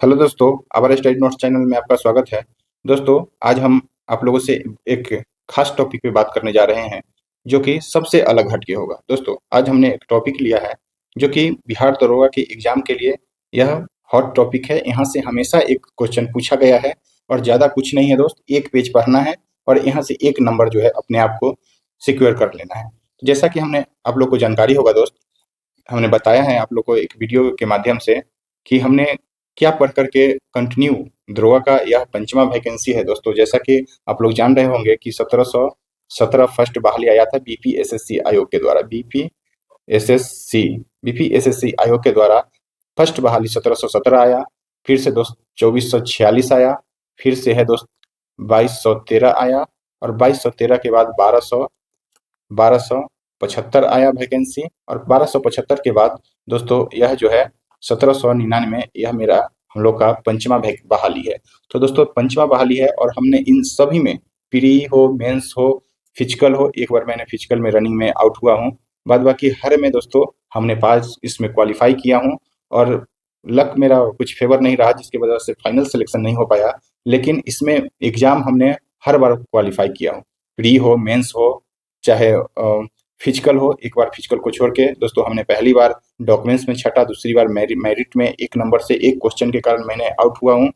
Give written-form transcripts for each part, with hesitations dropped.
Hello दोस्तों, our study notes channel में आपका स्वागत है। दोस्तों, आज हम आप लोगों से एक खास टॉपिक पे बात करने जा रहे हैं, जो कि सबसे अलग हटके होगा। दोस्तों, आज हमने एक टॉपिक लिया है, जो कि बिहार दरोगा के एग्जाम के लिए यह हॉट टॉपिक है। यहाँ से हमेशा एक क्वेश्चन पूछा गया है और ज़्यादा कुछ नहीं है दोस्त, एक पेज पढ़ना है और यहाँ से एक नंबर जो है अपने आप को सिक्योर कर लेना है। तो जैसा कि हमने आप लोग को जानकारी होगा दोस्त, हमने बताया है आप लोग को एक वीडियो के माध्यम से कि हमने क्या पढ़ करके कंटिन्यू दरोगा का यह पंचमा वैकेंसी है। दोस्तों, जैसा कि आप लोग जान रहे होंगे कि 1717 फर्स्ट बहाली आया था बीपीएसएससी आयोग के द्वारा। बीपीएसएससी आयोग के द्वारा फर्स्ट बहाली 1717 आया, फिर से दोस्त 2446 आया, फिर से है दोस्त 2213 आया और 2213 के बाद 1275 आया वैकेंसी और 1275 के बाद दोस्तों यह जो है 1799 यह मेरा हम लोग का पंचमा बहाली है। तो दोस्तों पंचमा बहाली है और हमने इन सभी में प्री हो, मेंस हो, फिजिकल हो, एक बार मैंने फिजिकल में रनिंग में आउट हुआ हूँ, बाद बाकी हर में दोस्तों हमने पास इसमें क्वालिफाई किया हूँ और लक मेरा कुछ फेवर नहीं रहा, जिसकी वजह से फाइनल सिलेक्शन नहीं हो पाया। लेकिन इसमें एग्जाम हमने हर बार क्वालिफाई किया हूँ, प्री हो, मेंस हो, चाहे फिजिकल हो। एक बार फिजिकल को छोड़ के दोस्तों हमने पहली बार डॉक्यूमेंट्स में छटा, दूसरी बार मेरिट में एक नंबर से एक क्वेश्चन के कारण मैंने आउट हुआ हूँ,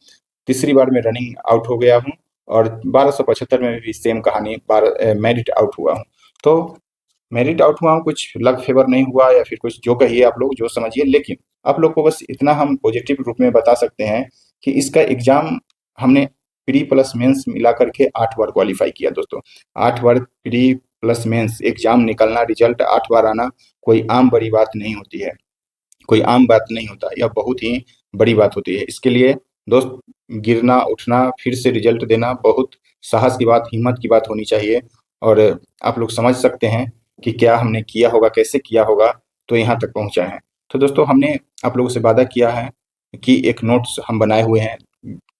तीसरी बार में रनिंग आउट हो गया हूँ और 1275 में भी सेम कहानी मेरिट आउट हुआ हूँ। तो मेरिट आउट हुआ हूँ, कुछ लक फेवर नहीं हुआ या फिर कुछ, जो कहिए आप लोग, जो समझिए। लेकिन आप लोग को बस इतना हम पॉजिटिव रूप में बता सकते हैं कि इसका एग्जाम हमने प्री प्लस मेंस मिला करके 8 बार क्वालिफाई किया दोस्तों। 8 बार प्री प्लस मेंस एग्जाम निकलना, रिजल्ट 8 बार आना कोई आम बड़ी बात नहीं होती है, कोई आम बात नहीं होता, यह बहुत ही बड़ी बात होती है। इसके लिए दोस्त गिरना उठना फिर से रिजल्ट देना बहुत साहस की बात, हिम्मत की बात होनी चाहिए। और आप लोग समझ सकते हैं कि क्या हमने किया होगा, कैसे किया होगा, तो यहाँ तक पहुँचा है। तो दोस्तों हमने आप लोगों से वादा किया है कि एक नोट्स हम बनाए हुए हैं,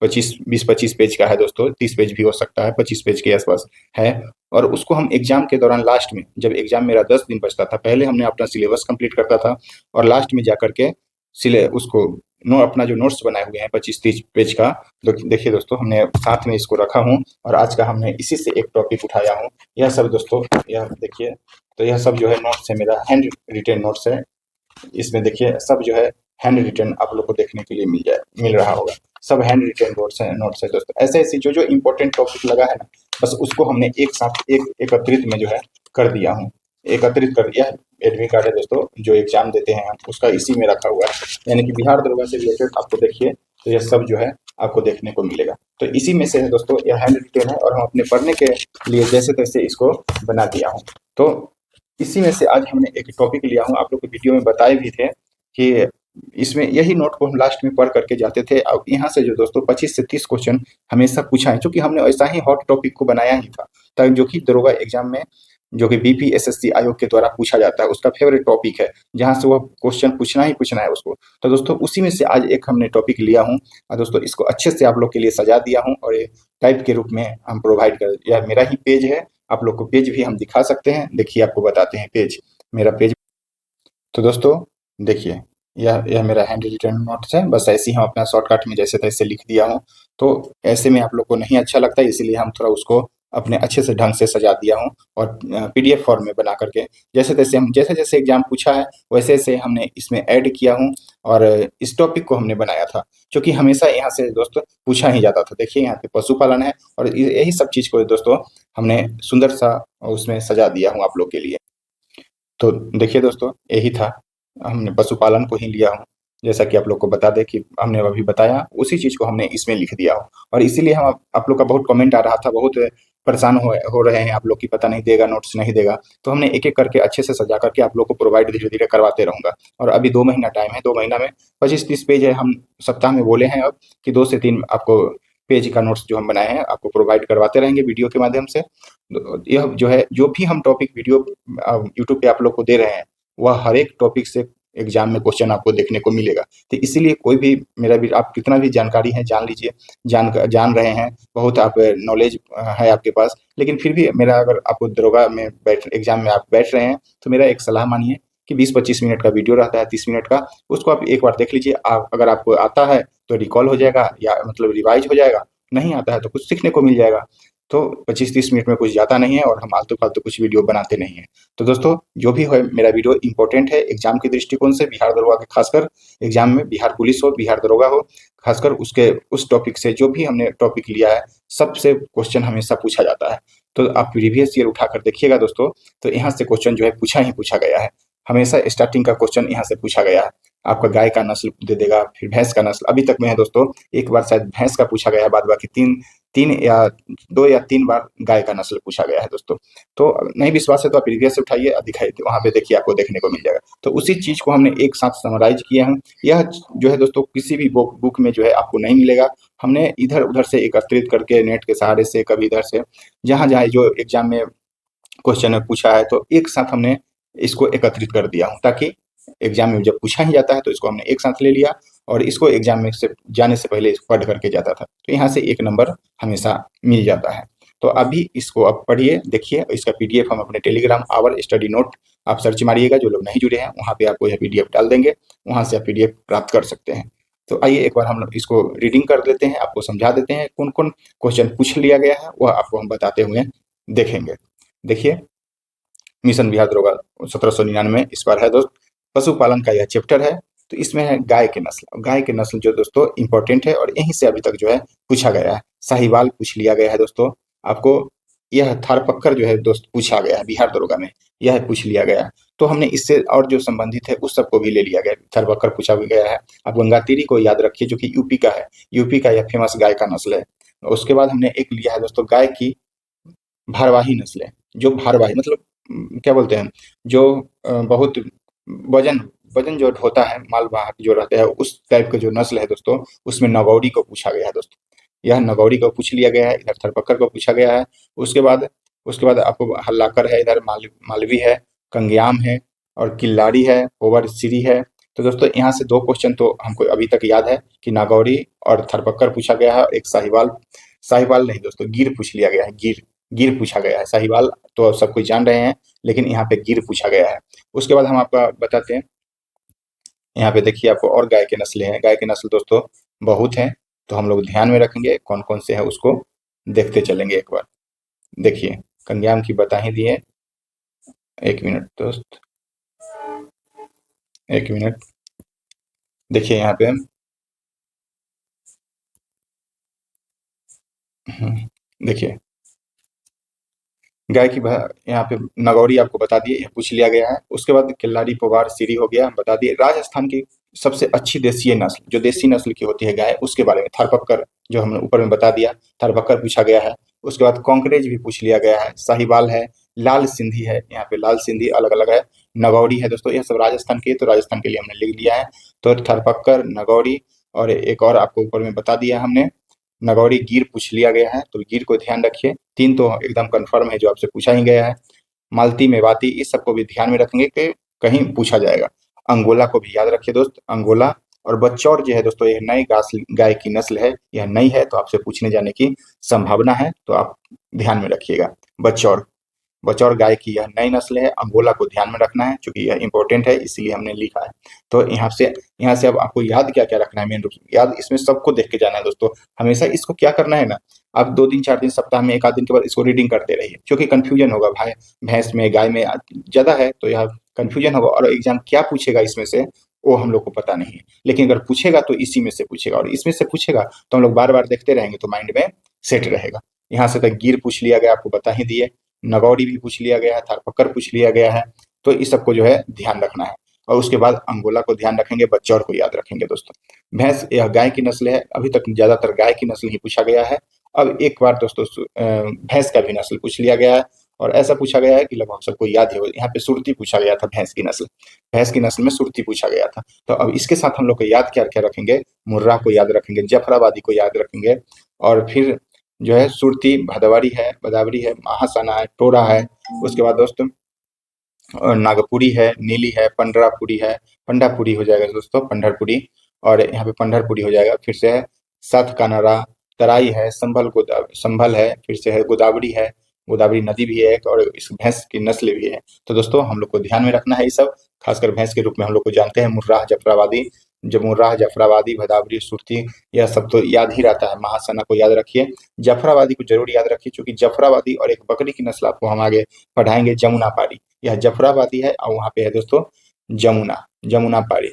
20-25 पेज का है दोस्तों, 30 पेज भी हो सकता है, 25 पेज के आसपास है। और उसको हम एग्जाम के दौरान लास्ट में, जब एग्जाम मेरा 10 दिन बचता था, पहले हमने अपना सिलेबस कंप्लीट करता था और लास्ट में जाकर के सिले उसको अपना जो नोट्स बनाए हुए हैं 25-30 पेज का, देखिए दोस्तों हमने साथ में इसको रखा हूँ और आज का हमने इसी से एक टॉपिक उठाया हूँ। यह सब दोस्तों, यह देखिए, तो यह सब जो है नोट्स है, मेरा हैंड रिटेन नोट्स है। इसमें देखिए सब जो है हैंड रिटेन आप लोग को देखने के लिए मिल रहा होगा। सब हैंड रिटेन नोट्स है दोस्तों। ऐसे ऐसे जो जो इम्पोर्टेंट टॉपिक लगा है ना, बस उसको हमने एक साथ एक एकत्रित में जो है कर दिया हूँ, एकत्रित कर दिया है। एडमिट कार्ड है दोस्तों, जो एग्जाम देते हैं हम, उसका इसी में रखा हुआ है, यानी कि बिहार दरोगा से रिलेटेड आपको देखिए, तो यह सब जो है आपको देखने को मिलेगा। तो इसी में से है दोस्तों, यह हैंड रिटेन है और हम अपने पढ़ने के लिए जैसे तैसे इसको बना दिया हूँ। तो इसी में से आज हमने एक टॉपिक लिया हूँ, आप लोग को वीडियो में बताए भी थे कि इसमें यही नोट को हम लास्ट में पढ़ करके जाते थे। अब यहाँ से जो दोस्तों 25 से 30 क्वेश्चन हमेशा पूछा है, क्योंकि हमने ऐसा ही हॉट टॉपिक को बनाया ही था, ताकि जो कि दरोगा एग्जाम में, जो कि बीपीएसएससी आयोग के द्वारा पूछा जाता है, उसका फेवरेट टॉपिक है, जहाँ से वह क्वेश्चन पूछना ही पूछना है उसको। तो दोस्तों उसी में से आज एक हमने टॉपिक लिया हूँ और दोस्तों इसको अच्छे से आप लोग के लिए सजा दिया हूँ और टाइप के रूप में हम प्रोवाइड कर, यह मेरा ही पेज है, आप लोग को पेज भी हम दिखा सकते हैं। देखिए आपको बताते हैं पेज, मेरा पेज। तो दोस्तों देखिए, यह मेरा हैंड रिटन नोट्स है, बस ऐसे ही हम अपना शॉर्टकट में जैसे तैसे लिख दिया हूँ। तो ऐसे में आप लोग को नहीं अच्छा लगता, इसीलिए हम थोड़ा उसको अपने अच्छे से ढंग से सजा दिया हूँ और पीडीएफ फॉर्म में बना करके जैसे तैसे हम, जैसे जैसे एग्जाम पूछा है वैसे वैसे हमने इसमें ऐड किया हूँ और इस टॉपिक को हमने बनाया था, क्योंकि हमेशा यहाँ से दोस्तों पूछा ही जाता था। देखिए यहाँ पे पशुपालन है और यही सब चीज़ को दोस्तों हमने सुंदर सा उसमें सजा दिया हूँ आप लोग के लिए। तो देखिए दोस्तों यही था, हमने पशुपालन को ही लिया हूँ, जैसा कि आप लोग को बता दें कि हमने अभी बताया उसी चीज़ को हमने इसमें लिख दिया हो। और इसीलिए हम आप लोग का बहुत कमेंट आ रहा था, बहुत परेशान हो रहे हैं आप लोग की, पता नहीं देगा नोट्स नहीं देगा। तो हमने एक एक करके अच्छे से सजा करके आप लोग को प्रोवाइड धीरे धीरे करवाते रहूँगा। और अभी 2 महीना टाइम है, 2 महीना में 25-30 पेज है, हम सप्ताह में बोले हैं अब कि 2 से 3 आपको पेज का नोट्स जो हम बनाए हैं आपको प्रोवाइड करवाते रहेंगे वीडियो के माध्यम से। यह जो है, जो भी हम टॉपिक वीडियो यूट्यूब पे आप लोग को दे रहे हैं, वह हर एक टॉपिक से एग्जाम में क्वेश्चन आपको देखने को मिलेगा। तो इसीलिए कोई भी मेरा भी, आप कितना भी जानकारी है जान लीजिए, जान रहे हैं, बहुत आप नॉलेज है आपके पास, लेकिन फिर भी मेरा, अगर आपको दरोगा में बैठ एग्जाम में आप बैठ रहे हैं, तो मेरा एक सलाह मानिए कि 20-25 मिनट का वीडियो रहता है, 30 मिनट का, उसको आप एक बार देख लीजिए। आप अगर आपको आता है तो रिकॉल हो जाएगा या मतलब रिवाइज हो जाएगा, नहीं आता है तो कुछ सीखने को मिल जाएगा। तो 25-30 मिनट में कुछ जाता नहीं है और हम आलतू-फालतू कुछ वीडियो बनाते नहीं हैं। तो दोस्तों, जो भी है मेरा वीडियो इम्पोर्टेंट है एग्जाम के दृष्टिकोण से, बिहार दरोगा के खासकर एग्जाम में, बिहार पुलिस हो, बिहार दरोगा हो, खासकर उसके उस टॉपिक से जो भी हमने टॉपिक लिया है, सबसे क्वेश्चन हमेशा पूछा जाता है। तो आप प्रीवियस ईयर उठाकर देखिएगा दोस्तों, तो यहाँ से क्वेश्चन जो है पूछा ही पूछा गया है। हमेशा स्टार्टिंग का क्वेश्चन यहाँ से पूछा गया है। आपका गाय का नस्ल दे देगा, फिर भैंस का नस्ल, अभी तक में है दोस्तों, एक बार शायद भैंस का पूछा गया है, बाद बाकी तीन तीन या 2 या 3 बार गाय का नस्ल पूछा गया है दोस्तों। तो नहीं विश्वास है तो आप प्रीवियस से उठाइए, दिखाइए, वहाँ पे देखिए, आपको देखने को मिल जाएगा। तो उसी चीज़ को हमने एक साथ समराइज़ किया है। यह जो है दोस्तों किसी भी बुक में जो है आपको नहीं मिलेगा। हमने इधर-उधर से एकत्रित करके नेट के सहारे से, कभी इधर से, जहाँ-जहाँ जो एग्ज़ाम में क्वेश्चन में पूछा है, तो एक साथ हमने इसको एकत्रित कर दिया हूँ, ताकि एग्जाम में जब पूछा ही जाता है तो इसको हमने एक साथ ले लिया और इसको एग्जाम में से जाने से पहले पढ़ करके जाता था, तो यहाँ से 1 नंबर हमेशा मिल जाता है। तो अभी इसको आप पढ़िए, देखिए, इसका पीडीएफ हम अपने टेलीग्राम आवर स्टडी नोट आप सर्च मारिएगा, जो लोग नहीं जुड़े हैं वहाँ पे आपको यह पीडीएफ डाल देंगे, वहाँ से आप पीडीएफ प्राप्त कर सकते हैं। तो आइए एक बार हम लोग इसको रीडिंग कर लेते हैं, आपको समझा देते हैं कौन कौन क्वेश्चन पूछ लिया गया है, वह आपको हम बताते हुए देखेंगे। देखिए, मिशन बिहार दरोगा 1799 इस बार है दोस्त, पशुपालन का यह चैप्टर है। तो इसमें है गाय के नस्ल। गाय के नस्ल जो दोस्तों इंपॉर्टेंट है और यहीं से अभी तक जो है पूछा गया है। साहिवाल पूछ लिया गया है दोस्तों, आपको यह थारपक्कर जो है दोस्त पूछा गया है बिहार दरोगा में, यह पूछ लिया गया है। तो हमने इससे और जो संबंधित है उस सबको भी ले लिया गया, थारपक्कर पूछा भी गया है। अब गंगातीरी को याद रखिए, जो कि यूपी का है, यूपी का यह फेमस गाय का नस्ल है। उसके बाद हमने एक लिया है दोस्तों गाय की भारवाही नस्ल है, जो भारवाही मतलब क्या बोलते हैं, जो बहुत वजन वजन जो होता है, मालवाहक जो रहते हैं, उस टाइप का जो नस्ल है दोस्तों, उसमें नगौरी को पूछा गया है दोस्तों। यह नगौरी को पूछ लिया गया है, इधर थरपक्कर को पूछा गया है। उसके बाद आपको हल्लाकर है, इधर मालवी है, कंग्याम है और किल्लारी है, ओवरसीरी है। तो दोस्तों यहाँ से 2 क्वेश्चन तो हमको अभी तक याद है कि नागौरी और थरपक्कर पूछा गया है, और एक साहिवाल, साहिवाल नहीं दोस्तों, गिर पूछ लिया गया है, गिर गिर पूछा गया है। साहिवाल तो सब कोई जान रहे हैं, लेकिन यहाँ पे गिर पूछा गया है। उसके बाद हम आपको बताते हैं, यहाँ पे देखिए आपको और गाय के नस्लें हैं। गाय के नस्ल दोस्तों बहुत हैं, तो हम लोग ध्यान में रखेंगे कौन कौन से हैं, उसको देखते चलेंगे एक बार। देखिए, कंग्याम की बता ही दिए, 1 मिनट दोस्त, 1 मिनट। देखिए यहाँ पे देखिए गाय की यहाँ पे नगौरी आपको बता दिए, यह पूछ लिया गया है। उसके बाद किल्लारी, पोवार, सीरी हो गया, हम बता दिए। राजस्थान की सबसे अच्छी देसीय नस्ल, जो देसी नस्ल की होती है गाय, उसके बारे में थारपक्कर, जो हमने ऊपर में बता दिया, थारपक्कर पूछा गया है। उसके बाद कॉन्करेज भी पूछ लिया गया है, साहिवाल है, लाल सिंधी है, यहाँ पे लाल सिंधी अलग अलग है, नगौरी है दोस्तों, यह सब राजस्थान की है, तो राजस्थान के लिए हमने लिख लिया है। तो थारपक्कर, नगौरी, और एक और आपको ऊपर में बता दिया हमने, नगौरी, गिर पूछ लिया गया है, तो गिर को ध्यान रखिए। 3 तो एकदम कंफर्म है जो आपसे पूछा ही गया है। मालती, मेवाती, इस सबको भी ध्यान में रखेंगे कि कहीं पूछा जाएगा। अंगोला को भी याद रखिए दोस्त, अंगोला। और बच्चौर जो है दोस्तों, यह नई गाय की नस्ल है, यह नई है, तो आपसे पूछने जाने की संभावना है, तो आप ध्यान में रखिएगा। बच्चौर बचौर गाय की यह नई नस्ल है, अंगोला को ध्यान में रखना है, क्योंकि यह इंपॉर्टेंट है, इसीलिए हमने लिखा है। तो यहाँ से अब आपको याद क्या क्या रखना है, मेन रूप से याद इसमें सबको देख के जाना है दोस्तों। हमेशा इसको क्या करना है ना, आप 2 दिन 4 दिन सप्ताह में 1 आध दिन के बाद इसको रीडिंग करते रहिए, क्योंकि कंफ्यूजन होगा, भाई भैंस में गाय में ज्यादा है तो यह कंफ्यूजन होगा, और एग्जाम क्या पूछेगा इसमें से वो हम लोग को पता नहीं है। लेकिन अगर पूछेगा तो इसी में से पूछेगा, और इसमें से पूछेगा तो हम लोग बार बार देखते रहेंगे, तो माइंड में सेट रहेगा। यहाँ से तक गिर पूछ लिया गया, आपको बता ही दिए, नगौरी भी पूछ लिया गया है, थारपक्कर पूछ लिया गया है, तो इस सबको जो है ध्यान रखना है। और उसके बाद अंगोला को ध्यान रखेंगे, बच्चौर को याद रखेंगे दोस्तों। भैंस यह गाय की नस्ल है, अभी तक ज्यादातर गाय की नस्ल ही पूछा गया है। अब एक बार दोस्तों भैंस का भी नस्ल पूछ लिया गया है, और ऐसा पूछा गया है कि लगभग सबको याद ही हो। यहाँ पे सुरती पूछा गया था, भैंस की नस्ल में सुरती पूछा गया था। तो अब इसके साथ हम लोग को याद क्या क्या रखेंगे, मुर्रा को याद रखेंगे, जफराबादी को याद रखेंगे, और फिर जो है सुरती, भदावरी है, महासाना है, टोरा है। उसके बाद दोस्तों नागपुरी है, नीली है, पंडापुरी हो जाएगा दोस्तों, पंढरपुरी, और यहाँ पे पंढरपुरी हो जाएगा। फिर से है सात कानारा, तराई है, संभल है, फिर से है गोदावरी है, गोदावरी नदी भी है एक, और इस भैंस की नस्ल भी है। तो दोस्तों हम लोग को ध्यान में रखना है ये सब, खासकर भैंस के रूप में हम लोग को जानते हैं मुर्राह जफराबादी। जो मुर्राह जफराबादी, भदावरी, सुरती, यह सब तो याद ही रहता है। महासना को याद रखिए, जफराबादी को जरूर याद रखिए, क्योंकि जफराबादी और एक बकरी की नस्ल आपको हम आगे पढ़ाएंगे, जमुना पारी। यह जफराबादी है और वहाँ पे है दोस्तों जमुना, जमुना पारी।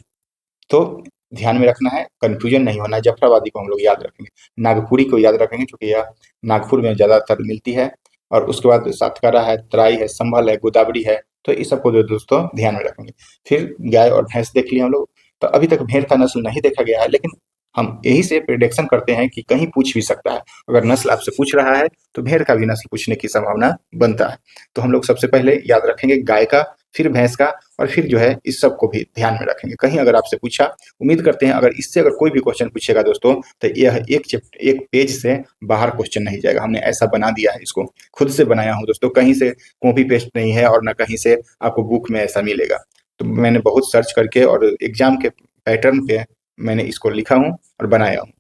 तो ध्यान में रखना है, कंफ्यूजन नहीं होना है। जफराबादी को हम लोग याद रखेंगे, नागपुरी को याद रखेंगे क्योंकि यह नागपुर में ज्यादातर मिलती है। और उसके बाद सातकारा है, तराई है, संभल है, गोदावरी है। तो इस सबको दोस्तों ध्यान में रखेंगे। फिर गाय और भैंस देख लिए हम लोग। तो अभी तक भेड़ का नस्ल नहीं देखा गया है, लेकिन हम यही से प्रिडिक्शन करते हैं कि कहीं पूछ भी सकता है। अगर नस्ल आपसे पूछ रहा है तो भेड़ का भी नस्ल पूछने की संभावना बनता है। तो हम लोग सबसे पहले याद रखेंगे गाय का, फिर भैंस का, और फिर जो है इस सब को भी ध्यान में रखेंगे। कहीं अगर आपसे पूछा, उम्मीद करते हैं अगर इससे अगर कोई भी क्वेश्चन पूछेगा दोस्तों, तो यह एक पेज से बाहर क्वेश्चन नहीं जाएगा। हमने ऐसा बना दिया है, इसको खुद से बनाया हूँ दोस्तों, कहीं से कॉपी पेस्ट नहीं है और ना कहीं से आपको बुक में ऐसा मिलेगा। तो मैंने बहुत सर्च करके और एग्जाम के पैटर्न पे मैंने इसको लिखा हूँ और बनाया हूँ।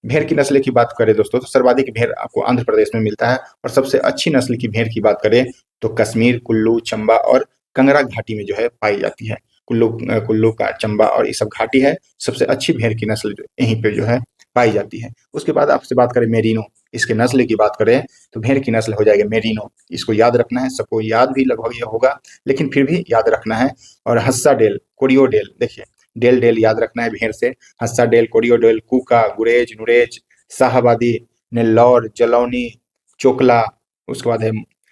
भेड़ की नस्ल की बात करें दोस्तों, तो सर्वाधिक भेड़ आपको आंध्र प्रदेश में मिलता है। और सबसे अच्छी नस्ल की भेड़ की बात करें तो कश्मीर, कुल्लू, चंबा और कंगरा घाटी में जो है पाई जाती है। कुल्लू का चंबा और ये सब घाटी है, सबसे अच्छी भेड़ की नस्ल यहीं पे जो है पाई जाती है। उसके बाद आपसे बात करें मेरिनो, इसके नस्ल की बात करें तो भेड़ की नस्ल हो जाएगी मेरिनो। इसको याद रखना है, सबको याद भी लगभग ये होगा, लेकिन फिर भी याद रखना है। और हस्सा डेल, कोरियो डेल, देखिए डेल डेल याद रखना है भेड़ से। हस्सा डेल, कोरियो डेल, कूका, गुरेज, नुरेज, शाहबादी, नेल्लौर, जलौनी, चोकला, उसके बाद है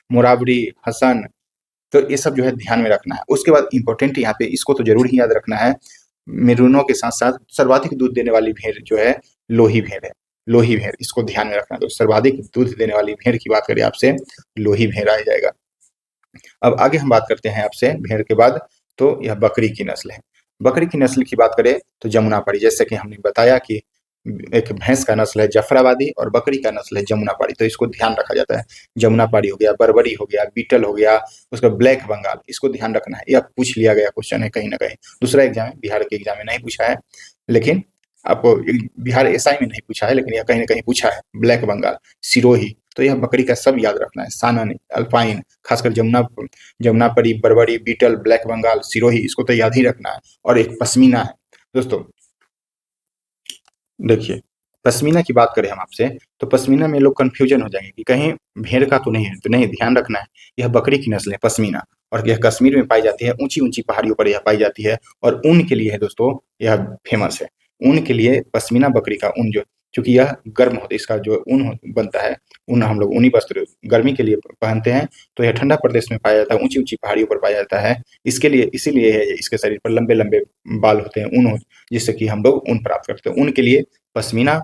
मोरावरी, हसन। तो ये सब जो है ध्यान में रखना है। उसके बाद इंपॉर्टेंट यहाँ पे इसको तो जरूर ही याद रखना है, मेरूनों के साथ साथ सर्वाधिक दूध देने वाली भेड़ जो है लोही भेड़ है। लोही भेड़, इसको ध्यान में रखना। तो सर्वाधिक दूध देने वाली भेड़ की बात करें आपसे, लोही भेड़ आ जाएगा। अब आगे हम बात करते हैं आपसे भेड़ के बाद, तो यह बकरी की नस्ल है। बकरी की नस्ल की बात करें तो जमुनापारी, जैसे कि हमने बताया कि एक भैंस का नस्ल है जफराबादी और बकरी का नस्ल है जमुनापारी। तो इसको ध्यान रखा जाता है। जमुनापारी हो गया, बरबरी हो गया, बीटल हो गया, उसका ब्लैक बंगाल, इसको ध्यान रखना है। यह पूछ लिया गया क्वेश्चन है कहीं ना कहीं, दूसरा एग्जाम में, बिहार के एग्जाम में नहीं पूछा है, लेकिन आपको बिहार एसआई में नहीं पूछा है, लेकिन यह कहीं ना कहीं पूछा है। ब्लैक बंगाल, सिरोही, तो यह बकरी का सब याद रखना है। सानन, अल्पाइन, खासकर जमुनापरी, बरबरी, बीटल, ब्लैक बंगाल, सिरोही, इसको तो याद ही रखना है। और एक पश्मीना है दोस्तों। देखिए पश्मीना की बात करें हम आपसे, तो पश्मीना में लोग कंफ्यूजन हो जाएंगे कि कहीं भेड़ का तो नहीं है। तो नहीं, ध्यान रखना है, यह बकरी की नस्ल है पश्मीना, और यह कश्मीर में पाई जाती है। ऊंची ऊंची पहाड़ियों पर यह पाई जाती है और ऊन के लिए है दोस्तों यह फेमस है। ऊन के लिए पश्मीना बकरी का ऊन, जो चूंकि यह गर्म होता है, इसका जो बनता है, ऊन हम लोग ऊनी वस्त्र गर्मी के लिए पहनते हैं। तो यह ठंडा प्रदेश में पाया जाता है, ऊंची ऊंची पहाड़ियों पर पाया जाता है। इसके लिए, इसीलिए इसके शरीर पर लंबे लंबे बाल होते हैं, ऊन, जिससे कि हम लोग ऊन प्राप्त करते हैं। ऊन के लिए पश्मीना,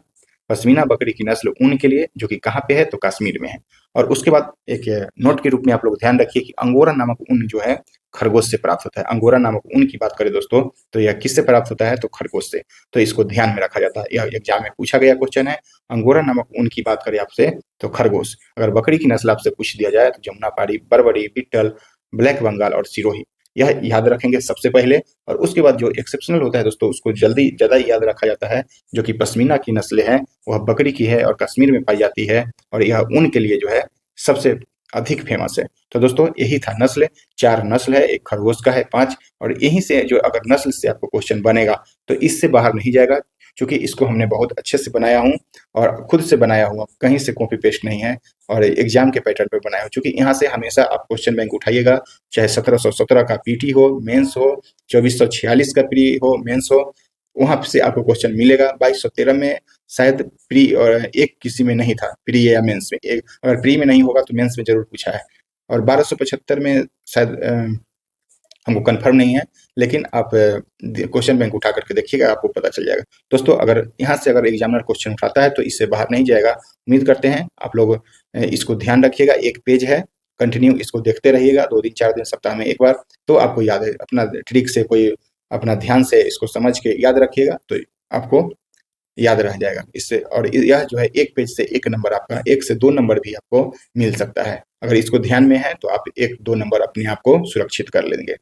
पश्मीना बकरी की नस्ल ऊन के लिए, जो कि कहाँ पे है तो कश्मीर में है। और उसके बाद एक नोट के रूप में आप लोग ध्यान रखिए कि अंगोरा नामक ऊन जो है खरगोश से प्राप्त होता है। अंगोरा नामक ऊन की बात करें दोस्तों, तो यह किससे प्राप्त होता है तो खरगोश से। तो इसको ध्यान में रखा जाता है, यह एग्जाम में पूछा गया क्वेश्चन है। अंगोरा नामक ऊन की बात करें आपसे तो खरगोश। अगर बकरी की नस्ल आपसे पूछ दिया जाए तो जमुनापारी, बरबरी, बिट्टल, ब्लैक बंगाल और सिरोही, यह याद रखेंगे सबसे पहले। और उसके बाद जो एक्सेप्शनल होता है दोस्तों, उसको जल्दी ज्यादा याद रखा जाता है, जो कि पश्मीना की नस्ल है, वह बकरी की है और कश्मीर में पाई जाती है, और यह ऊन के लिए जो है सबसे अधिक फेमस है। तो दोस्तों यही था नस्ल, 4 नस्ल है, एक खरगोश का है 5। और यहीं से जो अगर नस्ल से आपको क्वेश्चन बनेगा तो इससे बाहर नहीं जाएगा, क्योंकि इसको हमने बहुत अच्छे से बनाया हूँ और खुद से बनाया हुआ, कहीं से कॉपी पेस्ट नहीं है, और एग्जाम के पैटर्न पे बनाया हूँ। क्योंकि यहाँ से हमेशा आप क्वेश्चन बैंक उठाइएगा, चाहे 1717 का पीटी हो, मेंस हो, 2446 का प्री हो, मेंस हो, वहां से आपको क्वेश्चन मिलेगा। 2213 में शायद प्री और एक किसी में नहीं था, प्री या मेंस में एक, अगर प्री में नहीं होगा तो मेंस में जरूर पूछा है। और 1275 में शायद हमको कंफर्म नहीं है, लेकिन आप क्वेश्चन बैंक उठा करके देखिएगा, आपको पता चल जाएगा। दोस्तों अगर यहाँ से अगर एग्जामिनर क्वेश्चन उठाता है तो इससे बाहर नहीं जाएगा। उम्मीद करते हैं आप लोग इसको ध्यान रखिएगा। एक पेज है, कंटिन्यू इसको देखते रहिएगा, 2 दिन 4 दिन सप्ताह में एक बार, तो आपको याद है। अपना ट्रिक से, कोई अपना ध्यान से इसको समझ के याद रखिएगा तो आपको याद रह जाएगा इससे। और यह जो है एक पेज से 1 नंबर, आपका 1 से 2 नंबर भी आपको मिल सकता है। अगर इसको ध्यान में है तो आप 1-2 नंबर अपने आप को सुरक्षित कर लेंगे।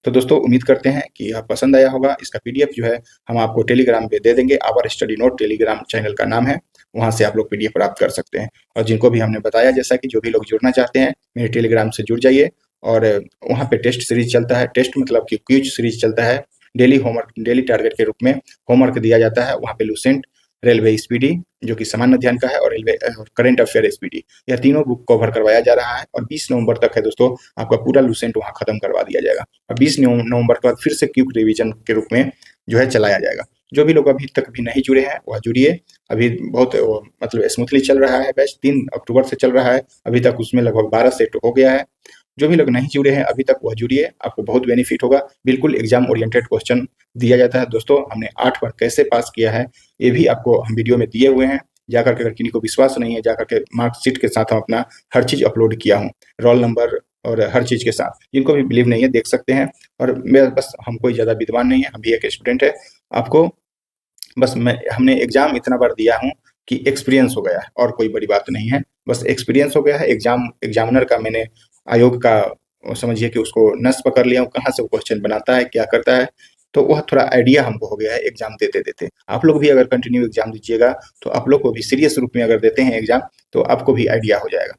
तो दोस्तों उम्मीद करते हैं कि यह पसंद आया होगा। इसका पीडीएफ जो है हम आपको टेलीग्राम पे दे देंगे। Our study note Telegram channel का नाम है, वहां से आप लोग पीडीएफ प्राप्त कर सकते हैं। और जिनको भी हमने बताया, जैसा कि जो भी लोग जुड़ना चाहते हैं मेरे टेलीग्राम से जुड़ जाइए, और वहाँ पे टेस्ट सीरीज चलता है। टेस्ट मतलब कि क्विज सीरीज चलता है। डेली होमवर्क, डेली टारगेट के रूप में होमवर्क दिया जाता है। वहाँ पे लूसेंट, रेलवे स्पीडी जो कि सामान्य अध्ययन का है, और रेलवे करंट अफेयर स्पीडी, यह तीनों बुक कवर करवाया जा रहा है। और 20 नवंबर तक है दोस्तों, आपका पूरा लूसेंट वहाँ खत्म करवा दिया जाएगा। और 20 नवंबर के बाद फिर से क्विक रिवीजन के रूप में जो है चलाया जाएगा। जो भी लोग अभी तक भी नहीं जुड़े हैं वह जुड़िए। अभी बहुत मतलब स्मूथली चल रहा है बैच, 3 अक्टूबर से चल रहा है। अभी तक उसमें लगभग 12 सेट हो गया है। जो भी लोग नहीं जुड़े हैं अभी तक वह जुड़िए, आपको बहुत बेनिफिट होगा। बिल्कुल एग्जाम ओरिएंटेड क्वेश्चन दिया जाता है दोस्तों। हमने 8 बार कैसे पास किया है ये भी आपको हम वीडियो में दिए हुए हैं। जाकर के, अगर किसी को विश्वास नहीं है, जाकर के मार्कशीट के साथ हम अपना हर चीज़ अपलोड किया हूँ, रोल नंबर और हर चीज़ के साथ। जिनको भी बिलीव नहीं है देख सकते हैं। और मैं बस, हम कोई ज़्यादा विद्वान नहीं है, हम भी एक स्टूडेंट है। आपको बस हमने एग्जाम इतना बार दिया हूँ कि एक्सपीरियंस हो गया है, और कोई बड़ी बात नहीं है। बस एक्सपीरियंस हो गया है। एग्जामिनर का मैंने, आयोग का समझिए कि उसको नस पकड़ लिया हूँ, कहाँ से वो क्वेश्चन बनाता है, क्या करता है। तो वह थोड़ा आइडिया हमको हो गया है एग्जाम देते देते। आप लोग भी अगर कंटिन्यू एग्जाम दीजिएगा तो आप लोग को भी सीरियस रूप में अगर देते हैं एग्जाम तो आपको भी आइडिया हो जाएगा।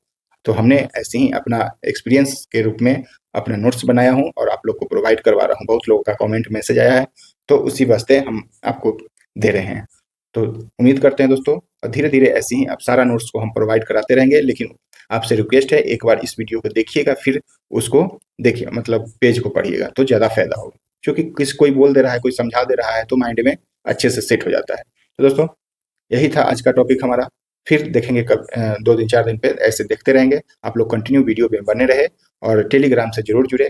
तो हमने ऐसे ही अपना एक्सपीरियंस के रूप में अपना नोट्स बनाया हूँ और आप लोग को प्रोवाइड करवा रहा हूँ। बहुत लोगों का कमेंट मैसेज आया है, तो उसी वास्ते हम आपको दे रहे हैं। तो उम्मीद करते हैं दोस्तों, धीरे धीरे ऐसे ही आप सारा नोट्स को हम प्रोवाइड कराते रहेंगे। लेकिन आपसे रिक्वेस्ट है, एक बार इस वीडियो को देखिएगा, फिर उसको देखिए, मतलब पेज को पढ़िएगा तो ज़्यादा फायदा होगा। क्योंकि कोई बोल दे रहा है, कोई समझा दे रहा है तो माइंड में अच्छे से सेट हो जाता है। तो दोस्तों, यही था आज का टॉपिक हमारा। फिर देखेंगे कब 2 दिन 4 दिन पे ऐसे देखते रहेंगे। आप लोग कंटिन्यू वीडियो में बने रहे और टेलीग्राम से जरूर जुड़े।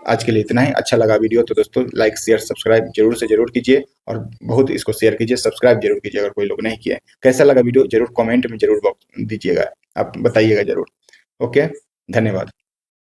आज के लिए इतना ही। अच्छा लगा वीडियो तो दोस्तों लाइक शेयर सब्सक्राइब जरूर से जरूर कीजिए, और बहुत इसको शेयर कीजिए, सब्सक्राइब जरूर कीजिए अगर कोई लोग नहीं किए। कैसा लगा वीडियो जरूर कमेंट में जरूर दीजिएगा, आप बताइएगा जरूर। ओके, धन्यवाद।